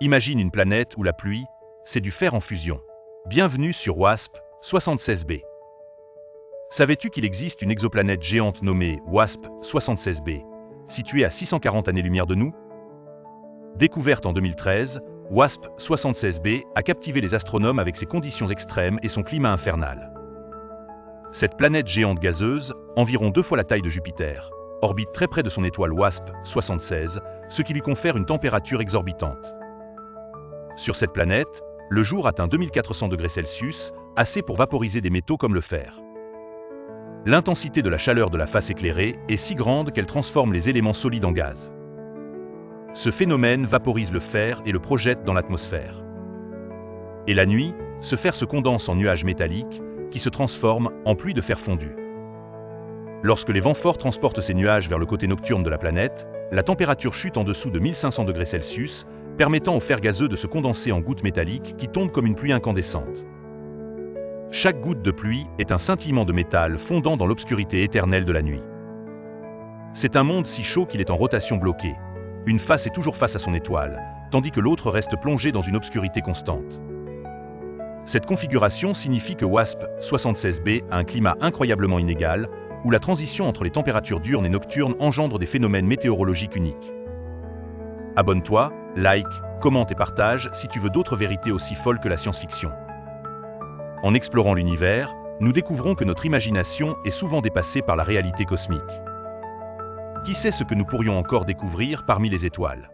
Imagine une planète où la pluie, c'est du fer en fusion. Bienvenue sur WASP-76b. Savais-tu qu'il existe une exoplanète géante nommée WASP-76b, située à 640 années-lumière de nous? Découverte en 2013, WASP-76b a captivé les astronomes avec ses conditions extrêmes et son climat infernal. Cette planète géante gazeuse, environ 2 fois la taille de Jupiter, orbite très près de son étoile WASP-76, ce qui lui confère une température exorbitante. Sur cette planète, le jour atteint 2400 degrés Celsius, assez pour vaporiser des métaux comme le fer. L'intensité de la chaleur de la face éclairée est si grande qu'elle transforme les éléments solides en gaz. Ce phénomène vaporise le fer et le projette dans l'atmosphère. Et la nuit, ce fer se condense en nuages métalliques qui se transforment en pluie de fer fondu. Lorsque les vents forts transportent ces nuages vers le côté nocturne de la planète, la température chute en dessous de 1500 degrés Celsius, permettant au fer gazeux de se condenser en gouttes métalliques qui tombent comme une pluie incandescente. Chaque goutte de pluie est un scintillement de métal fondant dans l'obscurité éternelle de la nuit. C'est un monde si chaud qu'il est en rotation bloquée. Une face est toujours face à son étoile, tandis que l'autre reste plongée dans une obscurité constante. Cette configuration signifie que WASP-76b a un climat incroyablement inégal, où la transition entre les températures diurnes et nocturnes engendre des phénomènes météorologiques uniques. Abonne-toi, like, commente et partage si tu veux d'autres vérités aussi folles que la science-fiction. En explorant l'univers, nous découvrons que notre imagination est souvent dépassée par la réalité cosmique. Qui sait ce que nous pourrions encore découvrir parmi les étoiles ?